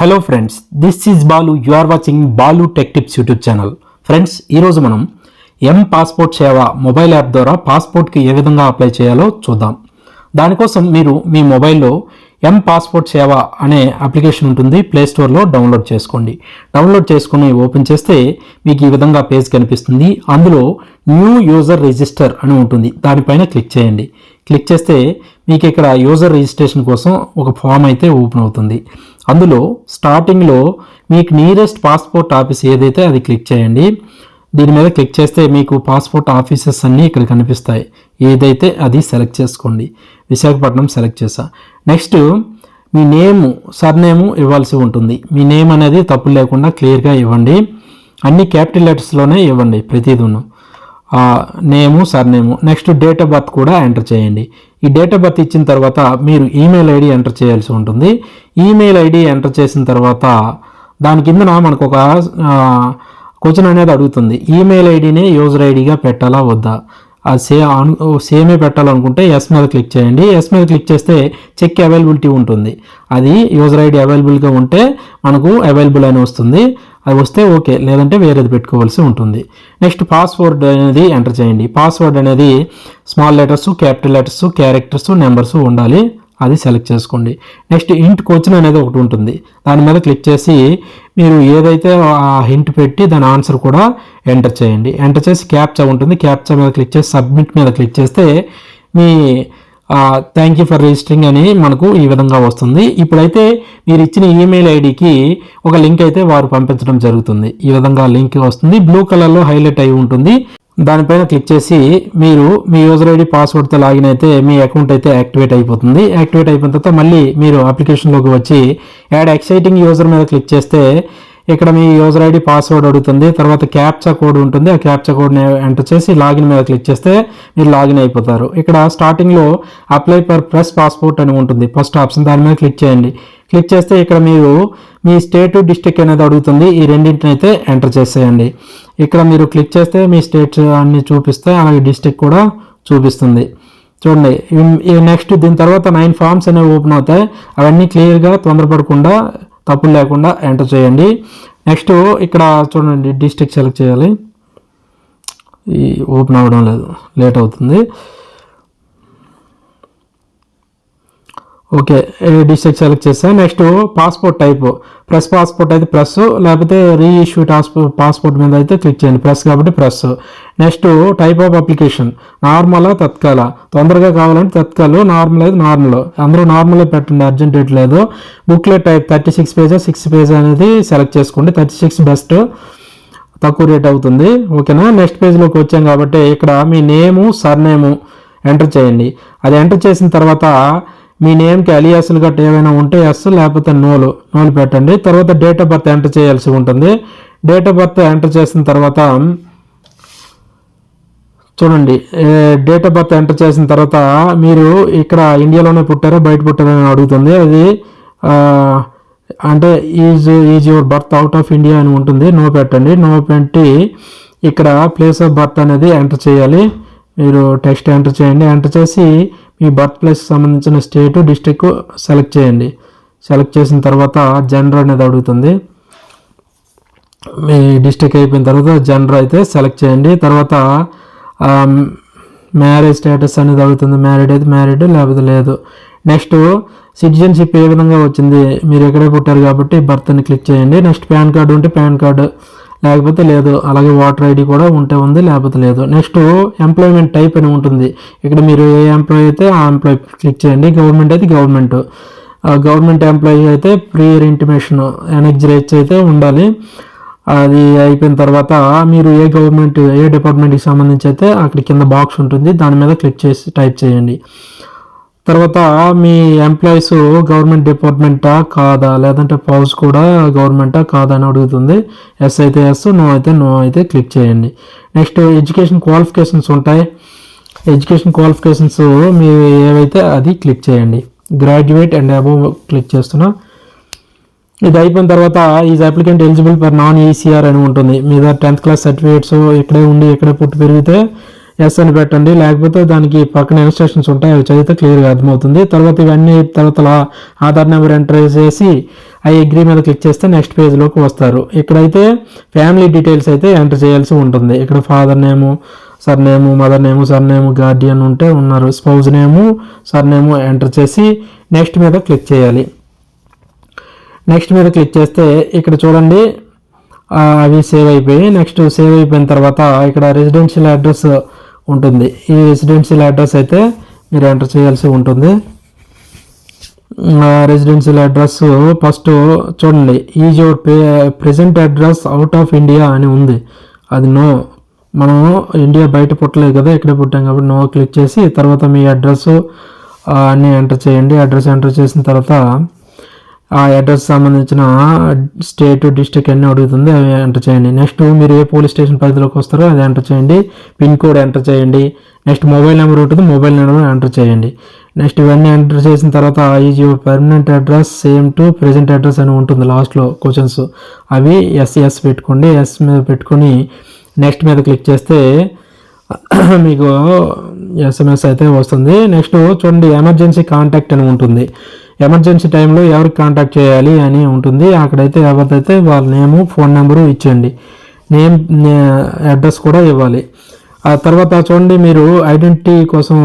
Hello friends, this is Balu. You are watching Balu tech tips YouTube channel. Friends, ఈరోజు మనం passport సేవ mobile app ద్వారా పాస్పోర్ట్కి ఏ విధంగా అప్లై చేయాలో చూద్దాం. దానికోసం మీరు మీ మొబైల్లో పాస్పోర్ట్ సేవ అనే అప్లికేషన్ ఉంటుంది, ప్లేస్టోర్లో డౌన్లోడ్ చేసుకోండి. డౌన్లోడ్ చేసుకుని ఓపెన్ చేస్తే మీకు ఈ విధంగా పేజ్ కనిపిస్తుంది. అందులో న్యూ యూజర్ రిజిస్టర్ అని ఉంటుంది, దానిపైన క్లిక్ చేయండి. క్లిక్ చేస్తే మీకు ఇక్కడ యూజర్ రిజిస్ట్రేషన్ కోసం ఒక ఫామ్ అయితే ఓపెన్ అవుతుంది. అందులో స్టార్టింగ్లో మీకు నియరెస్ట్ పాస్పోర్ట్ ఆఫీస్ ఏదైతే అది క్లిక్ చేయండి. దీని మీద క్లిక్ చేస్తే మీకు పాస్పోర్ట్ ఆఫీసెస్ అన్నీ ఇక్కడ కనిపిస్తాయి. ఏదైతే అది సెలెక్ట్ చేసుకోండి. విశాఖపట్నం సెలెక్ట్ చేసా. నెక్స్ట్ మీ నేము, సర్నేము ఇవ్వాల్సి ఉంటుంది. మీ నేమ్ అనేది తప్పు లేకుండా క్లియర్గా ఇవ్వండి. అన్ని క్యాపిటల్ లెటర్స్లోనే ఇవ్వండి ప్రతిదూను. Name, surname. Next date of birth కూడా ఎంటర్ చేయండి. ఈ డేట్ ఆఫ్ బర్త్ ఇచ్చిన తర్వాత మీరు ఈమెయిల్ ఐడి ఎంటర్ చేయాల్సి ఉంటుంది. ఈమెయిల్ ఐడి ఎంటర్ చేసిన తర్వాత దాని కిందన మనకు ఒక క్వశ్చన్ అనేది అడుగుతుంది. ఈమెయిల్ ఐడిని యూజర్ ఐడిగా పెట్టాలా వద్దా? అది సేమే పెట్టాలనుకుంటే ఎస్ మీద క్లిక్ చేయండి. ఎస్ మీద క్లిక్ చేస్తే చెక్ అవైలబిలిటీ ఉంటుంది. అది యూజర్ ఐడి అవైలబుల్గా ఉంటే మనకు అవైలబుల్ అని వస్తుంది. అది వస్తే ఓకే, లేదంటే వేరేది పెట్టుకోవాల్సి ఉంటుంది. నెక్స్ట్ పాస్వర్డ్ అనేది ఎంటర్ చేయండి. పాస్వర్డ్ అనేది small letters, capital letters, characters, numbers ఉండాలి. అది సెలెక్ట్ చేసుకోండి. నెక్స్ట్ హింట్ క్వశ్చన్ అనేది ఒకటి ఉంటుంది. దాని మీద క్లిక్ చేసి మీరు ఏదైతే ఆ హింట్ పెట్టి దాని ఆన్సర్ కూడా ఎంటర్ చేయండి. ఎంటర్ చేసి క్యాప్చా ఉంటుంది. క్యాప్చా మీద క్లిక్ చేసి సబ్మిట్ మీద క్లిక్ చేస్తే me thank you for registering అని మనకు ఈ విధంగా వస్తుంది. ఇప్పుడైతే మీరు ఇచ్చిన ఈమెయిల్ ఐడికి ఒక లింక్ అయితే వారు పంపించడం జరుగుతుంది. ఈ విధంగా లింక్ వస్తుంది, బ్లూ కలర్లో హైలైట్ అయి ఉంటుంది. దానిపైన క్లిక్ చేసి మీరు మీ యూజర్ ఐడి పాస్వర్డ్తో లాగిన్ అయితే మీ అకౌంట్ అయితే యాక్టివేట్ అయిపోతుంది. యాక్టివేట్ అయిపోయిన తర్వాత మళ్ళీ మీరు అప్లికేషన్లోకి వచ్చి యాడ్ ఎక్సైటింగ్ యూజర్ మీద క్లిక్ చేస్తే ఇక్కడ మీ యూజర్ ఐడి పాస్వర్డ్ అడుగుతుంది. తర్వాత క్యాప్చా కోడ్ ఉంటుంది. ఆ క్యాప్చా కోడ్ని ఎంటర్ చేసి లాగిన్ మీద క్లిక్ చేస్తే మీరు లాగిన్ అయిపోతారు. ఇక్కడ స్టార్టింగ్లో అప్లై ఫర్ ప్రెస్ పాస్పోర్ట్ అని ఉంటుంది, ఫస్ట్ ఆప్షన్. దాని మీద క్లిక్ చేయండి. క్లిక్ చేస్తే ఇక్కడ మీరు మీ స్టేట్, డిస్ట్రిక్ట్ అనేది అడుగుతుంది. ఈ రెండింటిని అయితే ఎంటర్ చేసేయండి. ఇక్కడ మీరు క్లిక్ చేస్తే మీ స్టేట్స్ అన్ని చూపిస్తాయి, అలాగే డిస్ట్రిక్ట్ కూడా చూపిస్తుంది. చూడండి, నెక్స్ట్ దీని తర్వాత 9 ఫామ్స్ అనేవి ఓపెన్ అవుతాయి. అవన్నీ క్లియర్గా తొందరపడకుండా తప్పులు లేకుండా ఎంటర్ చేయండి. నెక్స్ట్ ఇక్కడ చూడండి, డిస్ట్రిక్ట్ సెలెక్ట్ చేయాలి. ఈ ఓపెన్ అవ్వడం లేదు, లేట్ అవుతుంది. ఓకే, డిస్ట్రిక్ట్ సెలెక్ట్ చేస్తాను. Next passport type fresh passport అయితే ప్రెస్, లేకపోతే రీఇష్యూ పాస్పోర్ట్ మీద అయితే క్లిక్ చేయండి. ప్రెస్ కాబట్టి fresh. Next type of application నార్మలా, తత్కాల. తొందరగా కావాలంటే తత్కాలు, నార్మల్ అయితే నార్మల్. అందరూ నార్మలే పెట్టండి, అర్జెంట్ రేట్ లేదు. బుక్లెట్ టైప్ 36 పేజెస్, 6 పేజ్ అనేది సెలెక్ట్ చేసుకోండి. 36 బెస్ట్, తక్కువ రేట్ అవుతుంది. ఓకేనా. నెక్స్ట్ పేజ్లోకి వచ్చాం కాబట్టి ఇక్కడ మీ నేము, సర్నేము ఎంటర్ చేయండి. అది ఎంటర్ చేసిన తర్వాత మీ నేమ్కి అలియాసులు గట్రా ఏమైనా ఉంటే ఎస్, లేకపోతే నోలు పెట్టండి. తర్వాత డేట్ ఆఫ్ బర్త్ ఎంటర్ చేయాల్సి ఉంటుంది. డేట్ ఆఫ్ బర్త్ ఎంటర్ చేసిన తర్వాత చూడండి, డేట్ ఆఫ్ బర్త్ ఎంటర్ చేసిన తర్వాత మీరు ఇక్కడ ఇండియాలోనే పుట్టారా, బయట పుట్టారా అని అడుగుతుంది. అది అంటే is your birth out of India అని ఉంటుంది. నో పెట్టండి. నో పెట్టి ఇక్కడ ప్లేస్ ఆఫ్ బర్త్ అనేది ఎంటర్ చేయాలి. మీరు టెక్స్ట్ ఎంటర్ చేయండి. ఎంటర్ చేసి మీ బర్త్ ప్లేస్కి సంబంధించిన స్టేట్, డిస్ట్రిక్ట్ సెలెక్ట్ చేయండి. సెలెక్ట్ చేసిన తర్వాత జెండర్ అనేది అడుగుతుంది. మీ డిస్ట్రిక్ట్ అయిపోయిన తర్వాత జెండర్ అయితే సెలెక్ట్ చేయండి. తర్వాత మ్యారేజ్ స్టేటస్ అనేది అడుగుతుంది. మ్యారీడ్ అయితే మ్యారీడ్, లేకపోతే లేదు. నెక్స్ట్ సిటిజన్షిప్ ఏ విధంగా వచ్చింది, మీరు ఎక్కడే పుట్టారు కాబట్టి బర్త్ని క్లిక్ చేయండి. నెక్స్ట్ పాన్ కార్డు ఉంటే పాన్ కార్డు, లేకపోతే లేదు. అలాగే వాటర్ ఐడి కూడా ఉంటే ఉంది, లేకపోతే లేదు. నెక్స్ట్ ఎంప్లాయ్మెంట్ టైప్ అని ఉంటుంది. ఇక్కడ మీరు ఏ ఎంప్లాయీ అయితే ఆ ఎంప్లాయీ క్లిక్ చేయండి. గవర్నమెంట్ అయితే గవర్నమెంట్. గవర్నమెంట్ ఎంప్లాయీ అయితే ప్రియర్ ఇంటిమేషన్ ఎనెక్జరేజ్ అయితే ఉండాలి. అది అయిపోయిన తర్వాత మీరు ఏ డిపార్ట్మెంట్కి సంబంధించి అయితే అక్కడ కింద బాక్స్ ఉంటుంది, దాని మీద క్లిక్ చేసి టైప్ చేయండి. తర్వాత మీ ఎంప్లాయీస్ గవర్నమెంట్ డిపార్ట్మెంటా కాదా, లేదంటే పౌస్ కూడా గవర్నమెంటా కాదా అని అడుగుతుంది. ఎస్ అయితే ఎస్, నో అయితే నో అయితే క్లిక్ చేయండి. నెక్స్ట్ ఎడ్యుకేషన్ క్వాలిఫికేషన్స్ ఉంటాయి. ఎడ్యుకేషన్ క్వాలిఫికేషన్స్ మీ ఏవైతే అది క్లిక్ చేయండి. గ్రాడ్యుయేట్ అండ్ అబోవ్ క్లిక్ చేస్తున్నా. ఇది అయిపోయిన తర్వాత is applicant eligible for non ECR అని ఉంటుంది. మీద 10th క్లాస్ సర్టిఫికేట్స్ ఇక్కడే ఉండి ఇక్కడే పుట్టి పెరిగితే ఎస్ అని పెట్టండి, లేకపోతే దానికి పక్కన ఇన్స్ట్రక్షన్స్ ఉంటాయి, అవి చదివితే క్లియర్గా అర్థమవుతుంది. తర్వాత ఇవన్నీ తర్వాత ఆధార్ నెంబర్ ఎంటర్ చేసి ఐ అగ్రీ మీద క్లిక్ చేస్తే నెక్స్ట్ పేజ్లోకి వస్తారు. ఇక్కడైతే ఫ్యామిలీ డీటెయిల్స్ అయితే ఎంటర్ చేయాల్సి ఉంటుంది. ఇక్కడ ఫాదర్ నేము, సర్ నేము, మదర్ నేము, సర్ నేము, గార్డియన్ ఉంటే ఉన్నారు, స్పౌజ్ నేము, సర్ నేము ఎంటర్ చేసి నెక్స్ట్ మీద క్లిక్ చేయాలి. నెక్స్ట్ మీద క్లిక్ చేస్తే ఇక్కడ చూడండి అవి సేవ్ అయిపోయి, నెక్స్ట్ సేవ్ అయిపోయిన తర్వాత ఇక్కడ రెసిడెన్షియల్ అడ్రస్ ఉంటుంది. ఈ రెసిడెన్షియల్ అడ్రస్ అయితే మీరు ఎంటర్ చేయాల్సి ఉంటుంది. రెసిడెన్షియల్ అడ్రస్ ఫస్ట్ చూడండి, is your present address out of India అని ఉంది, అది నో, మనం ఇండియా బయట పుట్టలేదు కదా, ఇక్కడే పుట్టాం కాబట్టి నో క్లిక్ చేసి తర్వాత మీ అడ్రస్ అన్నీ ఎంటర్ చేయండి. అడ్రస్ ఎంటర్ చేసిన తర్వాత ఆ అడ్రస్ సంబంధించిన స్టేట్, డిస్ట్రిక్ట్ అన్నీ అడుగుతుంది, అవి ఎంటర్ చేయండి. నెక్స్ట్ మీరు ఏ పోలీస్ స్టేషన్ పరిధిలోకి వస్తారో అది ఎంటర్ చేయండి. పిన్ కోడ్ ఎంటర్ చేయండి. నెక్స్ట్ మొబైల్ నెంబర్ ఉంటుంది, మొబైల్ నెంబర్ ఎంటర్ చేయండి. నెక్స్ట్ ఇవన్నీ ఎంటర్ చేసిన తర్వాత is your permanent address same to present address అని ఉంటుంది లాస్ట్లో క్వశ్చన్స్, అవి ఎస్ పెట్టుకోండి. ఎస్ మీద పెట్టుకొని నెక్స్ట్ మీద క్లిక్ చేస్తే మీకు SMS అయితే వస్తుంది. నెక్స్ట్ చూడండి, ఎమర్జెన్సీ కాంటాక్ట్ అని ఉంటుంది. ఎమర్జెన్సీ టైంలో ఎవరికి కాంటాక్ట్ చేయాలి అని ఉంటుంది. అక్కడైతే ఎవరిదైతే వాళ్ళ నేము, ఫోన్ నెంబరు ఇచ్చేయండి, నేమ్, అడ్రస్ కూడా ఇవ్వాలి. ఆ తర్వాత చూడండి, మీరు ఐడెంటిటీ కోసం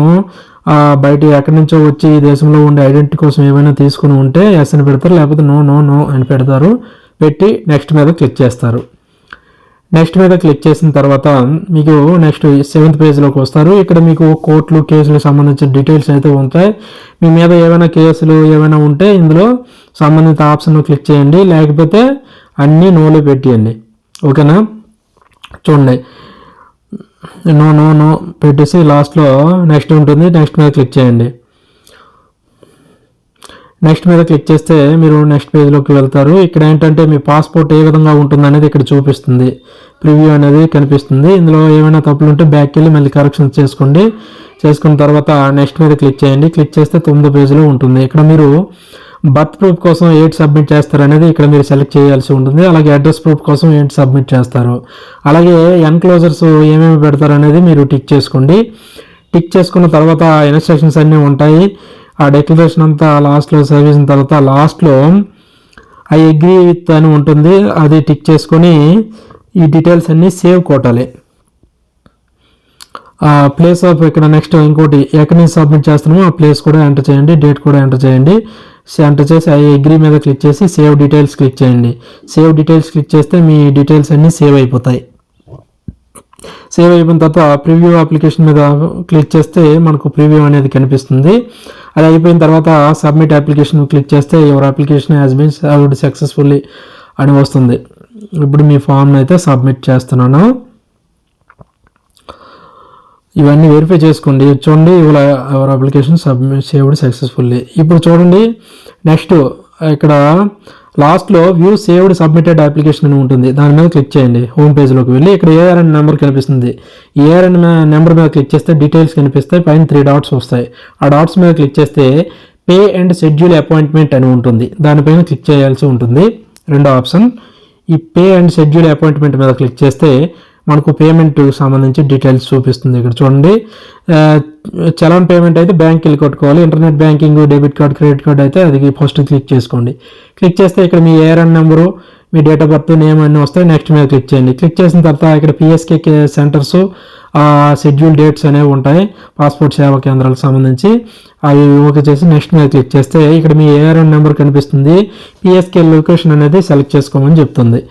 బయట ఎక్కడి నుంచో వచ్చి ఈ దేశంలో ఉండే ఐడెంటిటీ కోసం ఏమైనా తీసుకుని ఉంటే ఎస్ అని పెడతారు, లేకపోతే నో నో నో అని పెడతారు. పెట్టి నెక్స్ట్ మీద క్లిక్ చేస్తారు. నెక్స్ట్ మీద క్లిక్ చేసిన తర్వాత మీకు నెక్స్ట్ 7th పేజ్లోకి వస్తారు. ఇక్కడ మీకు కోర్టులు, కేసులకు సంబంధించిన డీటెయిల్స్ అయితే ఉంటాయి. మీ మీద ఏమైనా కేసులు ఏమైనా ఉంటే ఇందులో సంబంధిత ఆప్షన్ క్లిక్ చేయండి, లేకపోతే అన్నీ నోలో పెట్టేయండి. ఓకేనా, చూడండి నో నో నో పెట్టేసి లాస్ట్లో నెక్స్ట్ ఉంటుంది, నెక్స్ట్ మీద క్లిక్ చేయండి. నెక్స్ట్ మీద క్లిక్ చేస్తే మీరు నెక్స్ట్ పేజ్లోకి వెళ్తారు. ఇక్కడ ఏంటంటే మీ పాస్పోర్ట్ ఏ విధంగా ఉంటుంది అనేది ఇక్కడ చూపిస్తుంది, ప్రివ్యూ అనేది కనిపిస్తుంది. ఇందులో ఏమైనా తప్పులు ఉంటే బ్యాక్కి వెళ్ళి మళ్ళీ కరెక్షన్ చేసుకోండి. చేసుకున్న తర్వాత నెక్స్ట్ మీద క్లిక్ చేయండి. క్లిక్ చేస్తే 9వ పేజ్లో ఉంటుంది. ఇక్కడ మీరు బర్త్ ప్రూఫ్ కోసం ఏంటి సబ్మిట్ చేస్తారు అనేది ఇక్కడ మీరు సెలెక్ట్ చేయాల్సి ఉంటుంది. అలాగే అడ్రస్ ప్రూఫ్ కోసం ఏంటి సబ్మిట్ చేస్తారు, అలాగే ఎన్క్లోజర్స్ ఏమేమి పెడతారు అనేది మీరు టిక్ చేసుకోండి. టిక్ చేసుకున్న తర్వాత ఇన్స్ట్రక్షన్స్ అన్నీ ఉంటాయి. ఆ డెక్లరేషన్ అంతా లాస్ట్లో సేవ్ చేసిన తర్వాత లాస్ట్లో ఐ అగ్రీ విత్ అని ఉంటుంది, అది టిక్ చేసుకొని ఈ డీటెయిల్స్ అన్నీ సేవ్ కొట్టాలి. ప్లేస్ ఆఫ్ ఇక్కడ నెక్స్ట్ ఇంకోటి ఎక్కడి నుంచి సబ్మిట్ చేస్తున్నామో ఆ ప్లేస్ కూడా ఎంటర్ చేయండి, డేట్ కూడా ఎంటర్ చేయండి. ఎంటర్ చేసి ఐ అగ్రీ మీద క్లిక్ చేసి సేవ్ డీటెయిల్స్ క్లిక్ చేయండి. సేవ్ డీటెయిల్స్ క్లిక్ చేస్తే మీ డీటెయిల్స్ అన్నీ సేవ్ అయిపోతాయి. సేవ్ అయిపోయిన తర్వాత ప్రివ్యూ అప్లికేషన్ మీద క్లిక్ చేస్తే మనకు ప్రివ్యూ అనేది కనిపిస్తుంది. అది అయిపోయిన తర్వాత సబ్మిట్ అప్లికేషన్ క్లిక్ చేస్తే your application has been served successfully అని వస్తుంది. ఇప్పుడు మీ ఫామ్ని అయితే సబ్మిట్ చేస్తున్నాను. ఇవన్నీ వెరిఫై చేసుకోండి. చూడండి your application submit saved successfully. ఇప్పుడు చూడండి నెక్స్ట్ ఇక్కడ లాస్ట్లో వ్యూ సేవ్డ్ సబ్మిటెడ్ అప్లికేషన్ అని ఉంటుంది, దాని మీద క్లిక్ చేయండి. హోమ్ పేజ్లోకి వెళ్ళి ఇక్కడ ఏఆర్ఎన్ నెంబర్ కనిపిస్తుంది. ఏఆర్ఎన్ నెంబర్ మీద క్లిక్ చేస్తే డీటెయిల్స్ కనిపిస్తాయి, పైన 3 డాట్స్ వస్తాయి. ఆ డాట్స్ మీద క్లిక్ చేస్తే పే అండ్ షెడ్యూల్ అపాయింట్మెంట్ అని ఉంటుంది, దానిపైన క్లిక్ చేయాల్సి ఉంటుంది. రెండో ఆప్షన్ ఈ పే అండ్ షెడ్యూల్ అపాయింట్మెంట్ మీద క్లిక్ చేస్తే మనకు పేమెంట్ సంబంధించి డీటెయిల్స్ చూపిస్తుంది. ఇక్కడ చూడండి, చలాన్ పేమెంట్ అయితే బ్యాంక్కి వెళ్ళి కట్టుకోవాలి. Internet banking, debit card, credit card అయితే అది ఫస్ట్ క్లిక్ చేసుకోండి. క్లిక్ చేస్తే ఇక్కడ మీ ఏఆర్ఎన్ నెంబరు, మీ డేట్ ఆఫ్ బర్త్, నేమ్ అన్నీ వస్తాయి. నెక్స్ట్ మీద క్లిక్ చేయండి. క్లిక్ చేసిన తర్వాత ఇక్కడ పిఎస్కే సెంటర్స్, షెడ్యూల్ డేట్స్ అనేవి ఉంటాయి పాస్పోర్ట్ సేవా కేంద్రాలకు సంబంధించి, అవి ఓకే చేసి నెక్స్ట్ మీద క్లిక్ చేస్తే ఇక్కడ మీ ఏఆర్ఎన్ నెంబర్ కనిపిస్తుంది. పిఎస్కే లొకేషన్ అనేది సెలెక్ట్ చేసుకోమని చెప్తుంది.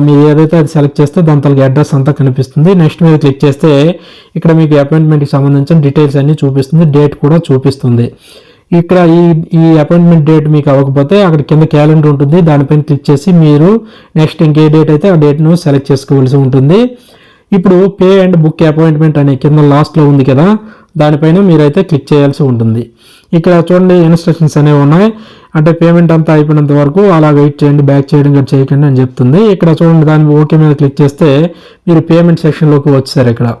మీరు ఏదైతే అది సెలెక్ట్ చేస్తే దాని తలకి అడ్రస్ అంతా కనిపిస్తుంది. నెక్స్ట్ మీద క్లిక్ చేస్తే ఇక్కడ మీకు అపాయింట్మెంట్కి సంబంధించిన డీటెయిల్స్ అన్నీ చూపిస్తుంది, డేట్ కూడా చూపిస్తుంది. ఇక్కడ ఈ అపాయింట్మెంట్ డేట్ మీకు అవ్వకపోతే అక్కడ కింద క్యాలెండర్ ఉంటుంది, దానిపైన క్లిక్ చేసి మీరు నెక్స్ట్ ఇంకే డేట్ అయితే ఆ డేట్ను సెలెక్ట్ చేసుకోవాల్సి ఉంటుంది. ఇప్పుడు పే అండ్ బుక్ అపాయింట్మెంట్ అనే కింద లాస్ట్లో ఉంది కదా, దానిపైన మీరైతే క్లిక్ చేయాల్సి ఉంటుంది. ఇక్కడ చూడండి ఇన్స్ట్రక్షన్స్ అనేవి ఉన్నాయి, అంటే పేమెంట్ అంతా అయిపోయినంత వరకు అలా వెయిట్ చేయండి, బ్యాక్ చేయడం కూడా చేయకండి అని చెప్తుంది. ఇక్కడ చూడండి దాని ఓకే మీద క్లిక్ చేస్తే మీరు పేమెంట్ సెక్షన్లోకి వచ్చారు.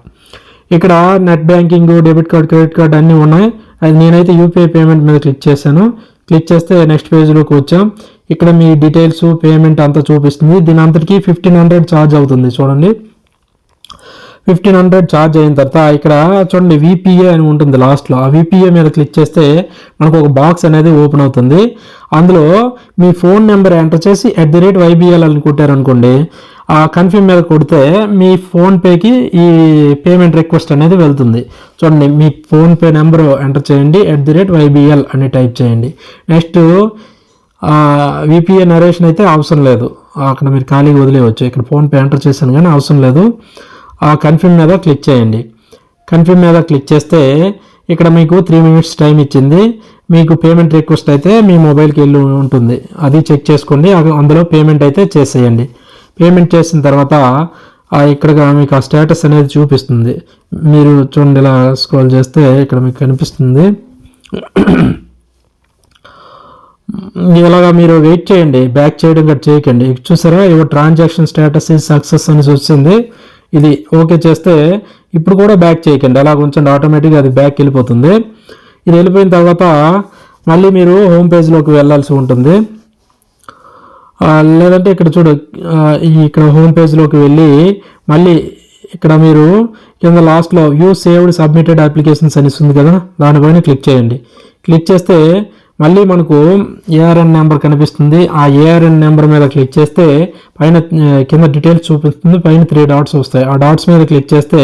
ఇక్కడ net banking, debit card, credit card అన్నీ ఉన్నాయి. అది నేనైతే యూపీఐ పేమెంట్ మీద క్లిక్ చేశాను. క్లిక్ చేస్తే నెక్స్ట్ పేజ్లోకి వచ్చాం. ఇక్కడ మీ డీటెయిల్స్, పేమెంట్ అంతా చూపిస్తుంది. దీని అంతటికీ 1500 ఛార్జ్ అవుతుంది. చూడండి 1500 ఛార్జ్ అయిన తర్వాత ఇక్కడ చూడండి విపిఏ అని ఉంటుంది లాస్ట్లో. ఆ విపిఏ మీద క్లిక్ చేస్తే మనకు ఒక బాక్స్ అనేది ఓపెన్ అవుతుంది. అందులో మీ ఫోన్ నెంబర్ ఎంటర్ చేసి @YBL అని కొట్టారనుకోండి, ఆ కన్ఫర్మ్ మీద కొడితే మీ ఫోన్పేకి ఈ పేమెంట్ రిక్వెస్ట్ అనేది వెళ్తుంది. చూడండి, మీ ఫోన్పే నెంబర్ ఎంటర్ చేయండి, @YBL అని టైప్ చేయండి. నెక్స్ట్ విపిఏ నరేషన్ అయితే అవసరం లేదు, అక్కడ మీరు ఖాళీగా వదిలేయవచ్చు. ఇక్కడ ఫోన్పే ఎంటర్ చేశాను కానీ అవసరం లేదు. ఆ కన్ఫర్మ్ మీద క్లిక్ చేయండి. కన్ఫర్మ్ మీద క్లిక్ చేస్తే ఇక్కడ మీకు 3 minutes టైం ఇచ్చింది. మీకు పేమెంట్ రిక్వెస్ట్ అయితే మీ మొబైల్కి వెళ్ళి ఉంటుంది, అది చెక్ చేసుకోండి. అందులో పేమెంట్ అయితే చేసేయండి. పేమెంట్ చేసిన తర్వాత ఇక్కడ మీకు ఆ స్టేటస్ అనేది చూపిస్తుంది. మీరు చూడండి, ఇలా స్క్రోల్ చేస్తే ఇక్కడ మీకు కనిపిస్తుంది. ఇలాగా మీరు వెయిట్ చేయండి, బ్యాక్ చేయడం కూడా చేయకండి. చూసారా, your transaction status is success అని వచ్చింది. ఇది ఓకే చేస్తే ఇప్పుడు కూడా బ్యాక్ చేయకండి, అలా ఉంచండి, ఆటోమేటిక్గా అది బ్యాక్ వెళ్ళిపోతుంది. ఇది వెళ్ళిపోయిన తర్వాత మళ్ళీ మీరు హోమ్ పేజ్లోకి వెళ్ళాల్సి ఉంటుంది. లేదంటే ఇక్కడ ఇక్కడ హోమ్ పేజ్లోకి వెళ్ళి మళ్ళీ ఇక్కడ మీరు కింద లాస్ట్లో వ్యూ సేవ్డ్ సబ్మిటెడ్ అప్లికేషన్స్ అని ఉంది కదా, దానిపైన క్లిక్ చేయండి. క్లిక్ చేస్తే మళ్ళీ మనకు ఏఆర్ఎన్ నెంబర్ కనిపిస్తుంది. ఆ ఏఆర్ఎన్ నెంబర్ మీద క్లిక్ చేస్తే పైన కింద డీటెయిల్స్ చూపిస్తుంది, పైన 3 dots వస్తాయి. ఆ డాట్స్ మీద క్లిక్ చేస్తే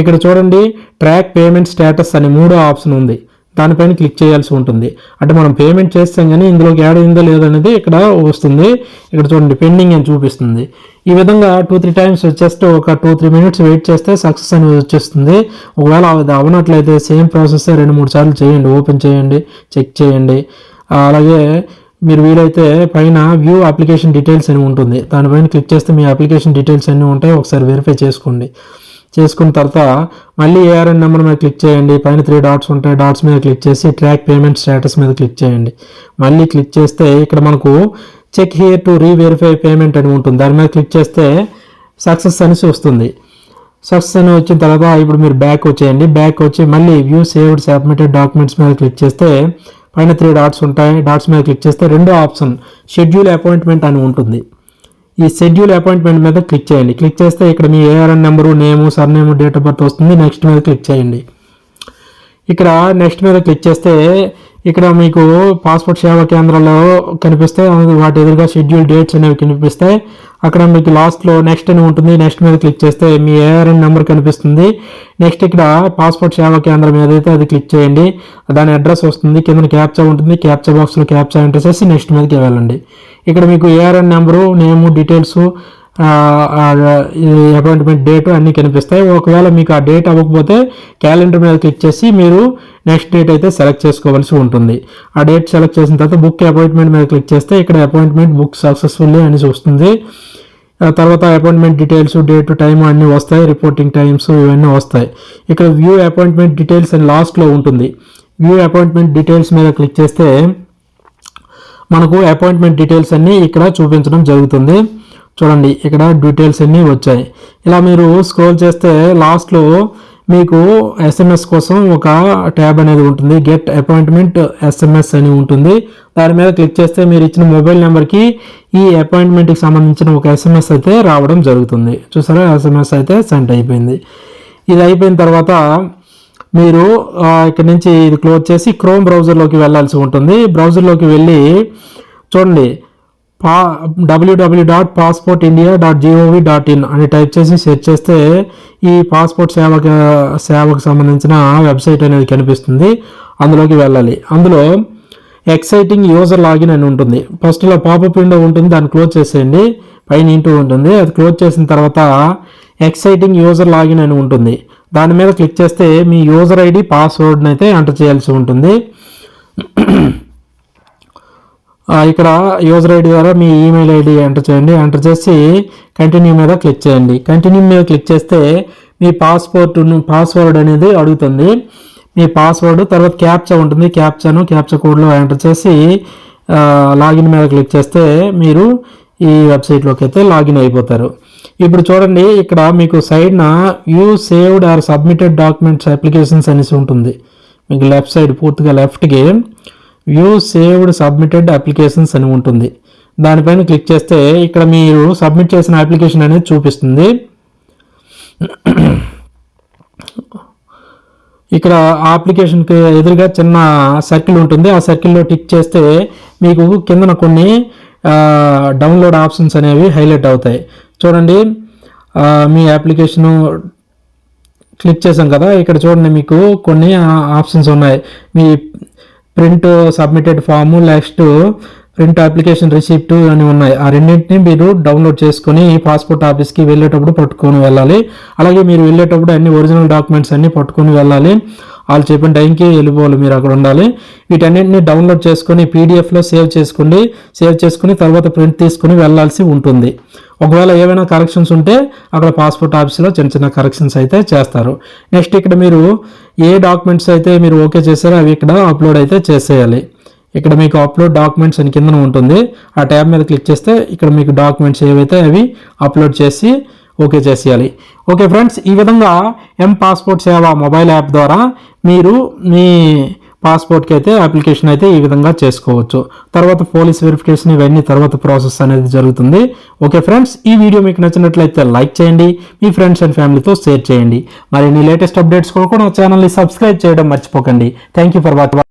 ఇక్కడ చూడండి, ట్రాక్ పేమెంట్ స్టేటస్ అని 3వ ఆప్షన్ ఉంది, దానిపైన క్లిక్ చేయాల్సి ఉంటుంది. అంటే మనం పేమెంట్ చేస్తాం కానీ ఇందులోకి యాడ్ అయిందో లేదో అనేది ఇక్కడ వస్తుంది. ఇక్కడ చూడండి, పెండింగ్ అని చూపిస్తుంది. ఈ విధంగా 2-3 times జస్ట్ ఒక 2-3 minutes వెయిట్ చేస్తే సక్సెస్ అనేది వచ్చేస్తుంది. ఒకవేళ అది అవనట్లయితే సేమ్ ప్రాసెస్ 2-3 సార్లు చేయండి, ఓపెన్ చేయండి, చెక్ చేయండి. అలాగే మీరు వీలైతే పైన వ్యూ అప్లికేషన్ డీటెయిల్స్ అని ఉంటుంది, దానిపైన క్లిక్ చేస్తే మీ అప్లికేషన్ డీటెయిల్స్ అన్నీ ఉంటాయి, ఒకసారి వెరిఫై చేసుకోండి. చేసుకున్న తర్వాత మళ్ళీ ఏఆర్ఎన్ నెంబర్ మీద క్లిక్ చేయండి, పైన 3 dots ఉంటాయి, డాట్స్ మీద క్లిక్ చేసి ట్రాక్ పేమెంట్ స్టేటస్ మీద క్లిక్ చేయండి. మళ్ళీ క్లిక్ చేస్తే ఇక్కడ మనకు check here to reverify payment అని ఉంటుంది, దాని మీద క్లిక్ చేస్తే సక్సెస్ అనేసి వస్తుంది. సక్సెస్ అని వచ్చిన తర్వాత ఇప్పుడు మీరు బ్యాక్ వచ్చేయండి. బ్యాక్ వచ్చి మళ్ళీ వ్యూ సేవ్డ్ సబ్మిటెడ్ డాక్యుమెంట్స్ మీద క్లిక్ చేస్తే పైన 3 dots ఉంటాయి, డాట్స్ మీద క్లిక్ చేస్తే రెండో ఆప్షన్ షెడ్యూల్ అపాయింట్మెంట్ అని ఉంటుంది. ఈ షెడ్యూల్ అపాయింట్మెంట్ మీద క్లిక్ చేయండి. క్లిక్ చేస్తే ఇక్కడ మీ ARN number, name, surname, date of birth వస్తుంది. నెక్స్ట్ మీద క్లిక్ చేయండి. ఇక్కడ నెక్స్ట్ మీద క్లిక్ చేస్తే ఇక్కడ మీకు పాస్పోర్ట్ సేవా కేంద్రాల్లో కనిపిస్తాయి, వాటి ఎదురుగా షెడ్యూల్ డేట్స్ అనేవి కనిపిస్తాయి. అక్కడ మీకు లాస్ట్లో నెక్స్ట్ అని ఉంటుంది, నెక్స్ట్ మీద క్లిక్ చేస్తే మీ ఏఆర్ఎన్ నెంబర్ కనిపిస్తుంది. నెక్స్ట్ ఇక్కడ పాస్పోర్ట్ సేవా కేంద్రం ఏదైతే అది క్లిక్ చేయండి, దాని అడ్రస్ వస్తుంది, కింద క్యాప్చా ఉంటుంది, క్యాప్చా బాక్స్లో క్యాప్చా ఎంటర్ చేసి నెక్స్ట్ మీదకి వెళ్ళండి. ఇక్కడ మీకు ఏఆర్ఎన్ నెంబరు, నేము, డీటెయిల్స్, అపాయింట్మెంట్ డేట్ అన్నీ కనిపిస్తాయి. ఒకవేళ మీకు ఆ డేట్ అవ్వకపోతే క్యాలెండర్ మీద క్లిక్ చేసి మీరు నెక్స్ట్ డేట్ అయితే సెలెక్ట్ చేసుకోవాల్సి ఉంటుంది. ఆ డేట్ సెలెక్ట్ చేసిన తర్వాత బుక్ అపాయింట్మెంట్ మీద క్లిక్ చేస్తే ఇక్కడ అపాయింట్మెంట్ బుక్ సక్సెస్ఫుల్లీ అని వస్తుంది. తర్వాత అపాయింట్మెంట్ డీటెయిల్స్, డేట్, టైం అన్నీ వస్తాయి, రిపోర్టింగ్ టైమ్స్ ఇవన్నీ వస్తాయి. ఇక్కడ వ్యూ అపాయింట్మెంట్ డీటెయిల్స్ అని లాస్ట్లో ఉంటుంది. వ్యూ అపాయింట్మెంట్ డీటెయిల్స్ మీద క్లిక్ చేస్తే మనకు అపాయింట్మెంట్ డీటెయిల్స్ అన్నీ ఇక్కడ చూపించడం జరుగుతుంది. చూడండి, ఇక్కడ డీటెయిల్స్ అన్నీ వచ్చాయి. ఇలా మీరు స్క్రోల్ చేస్తే లాస్ట్లో మీకు SMS కోసం ఒక ట్యాబ్ అనేది ఉంటుంది, గెట్ అపాయింట్మెంట్ SMS అని ఉంటుంది. దాని మీద క్లిక్ చేస్తే మీరు ఇచ్చిన మొబైల్ నెంబర్కి ఈ అపాయింట్మెంట్కి సంబంధించిన ఒక SMS అయితే రావడం జరుగుతుంది. చూసారా, SMS అయితే సెండ్ అయిపోయింది. ఇది అయిపోయిన తర్వాత మీరు ఇక్కడ నుంచి ఇది క్లోజ్ చేసి క్రోమ్ బ్రౌజర్లోకి వెళ్ళాల్సి ఉంటుంది. బ్రౌజర్లోకి వెళ్ళి చూడండి, www.passportindia.gov.in అని టైప్ చేసి సెర్చ్ చేస్తే ఈ పాస్పోర్ట్ సేవకు సంబంధించిన వెబ్సైట్ అనేది కనిపిస్తుంది. అందులోకి వెళ్ళాలి. అందులో ఎక్సైటింగ్ యూజర్ లాగిన్ అని ఉంటుంది. ఫస్ట్ ఇలా పాపప్ విండో ఉంటుంది, దాన్ని క్లోజ్ చేసేయండి. పైన ఇంటూ ఉంటుంది, అది క్లోజ్ చేసిన తర్వాత ఎక్సైటింగ్ యూజర్ లాగిన్ అని ఉంటుంది. దాని మీద క్లిక్ చేస్తే మీ యూజర్ ఐడి, పాస్వర్డ్ని అయితే ఎంటర్ చేయాల్సి ఉంటుంది. ఇక్కడ యూజర్ ఐడి ద్వారా మీ ఈమెయిల్ ఐడి ఎంటర్ చేయండి. ఎంటర్ చేసి కంటిన్యూ మీద క్లిక్ చేయండి. కంటిన్యూ మీద క్లిక్ చేస్తే మీ పాస్వర్డ్ అనేది అడుగుతుంది. మీ పాస్వర్డ్ తర్వాత క్యాప్చా ఉంటుంది, క్యాప్చా కోడ్లో ఎంటర్ చేసి లాగిన్ మీద క్లిక్ చేస్తే మీరు ఈ వెబ్సైట్లోకి అయితే లాగిన్ అయిపోతారు. ఇప్పుడు చూడండి, ఇక్కడ మీకు సైడ్న you saved or submitted documents applications అనేసి ఉంటుంది. మీకు లెఫ్ట్ సైడ్ పూర్తిగా లెఫ్ట్కి వ్యూ సేవ్డ్ సబ్మిటెడ్ అప్లికేషన్స్ అని ఉంటుంది. దానిపైన క్లిక్ చేస్తే ఇక్కడ మీరు సబ్మిట్ చేసిన అప్లికేషన్ అనేది చూపిస్తుంది. ఇక్కడ ఆ అప్లికేషన్కి ఎదురుగా చిన్న సర్కిల్ ఉంటుంది. ఆ సర్కిల్లో టిక్ చేస్తే మీకు కిందన కొన్ని డౌన్లోడ్ ఆప్షన్స్ అనేవి హైలైట్ అవుతాయి. చూడండి, మీ అప్లికేషను క్లిక్ చేసాం కదా, ఇక్కడ చూడండి మీకు కొన్ని ఆప్షన్స్ ఉన్నాయి. మీ print submitted form, next print application receipt అని ఉన్నాయి. ఆ రెండింటిని మీరు డౌన్లోడ్ చేసుకొని పాస్పోర్ట్ ఆఫీస్కి వెళ్ళేటప్పుడు పట్టుకొని వెళ్ళాలి. అలాగే మీరు వెళ్ళేటప్పుడు అన్ని ఒరిజినల్ డాక్యుమెంట్స్ అన్ని పట్టుకొని వెళ్ళాలి. వాళ్ళు చెప్పిన టైంకి వెళ్ళిపోవాలి, మీరు అక్కడ ఉండాలి. వీటన్నింటిని డౌన్లోడ్ చేసుకొని పీడిఎఫ్లో సేవ్ చేసుకుని తర్వాత ప్రింట్ తీసుకుని వెళ్ళాల్సి ఉంటుంది. ఒకవేళ ఏమైనా కరెక్షన్స్ ఉంటే అక్కడ పాస్పోర్ట్ ఆఫీస్లో చిన్న కరెక్షన్స్ అయితే చేస్తారు. నెక్స్ట్ ఇక్కడ మీరు ఏ డాక్యుమెంట్స్ అయితే మీరు ఓకే చేశారో అవి ఇక్కడ అప్లోడ్ అయితే చేసేయాలి. ఇక్కడ మీకు అప్లోడ్ డాక్యుమెంట్స్ అని కింద ఉంటుంది. ఆ ట్యాబ్ మీద క్లిక్ చేస్తే ఇక్కడ మీకు డాక్యుమెంట్స్ ఏవైతే అవి అప్లోడ్ చేసి ఓకే చేసేయాలి. ఓకే ఫ్రెండ్స్, ఈ విధంగా పాస్పోర్ట్ సేవ మొబైల్ యాప్ ద్వారా మీరు మీ పాస్పోర్ట్కి అయితే అప్లికేషన్ అయితే ఈ విధంగా చేసుకోవచ్చు. తర్వాత పోలీస్ వెరిఫికేషన్ ఇవన్నీ తర్వాత ప్రాసెస్ అనేది జరుగుతుంది. ఓకే ఫ్రెండ్స్, ఈ వీడియో మీకు నచ్చినట్లయితే లైక్ చేయండి, మీ ఫ్రెండ్స్ అండ్ ఫ్యామిలీతో షేర్ చేయండి. మరిన్ని లేటెస్ట్ అప్డేట్స్ కూడా నా ఛానల్ని సబ్స్క్రైబ్ చేయడం మర్చిపోకండి. Thank you for watching.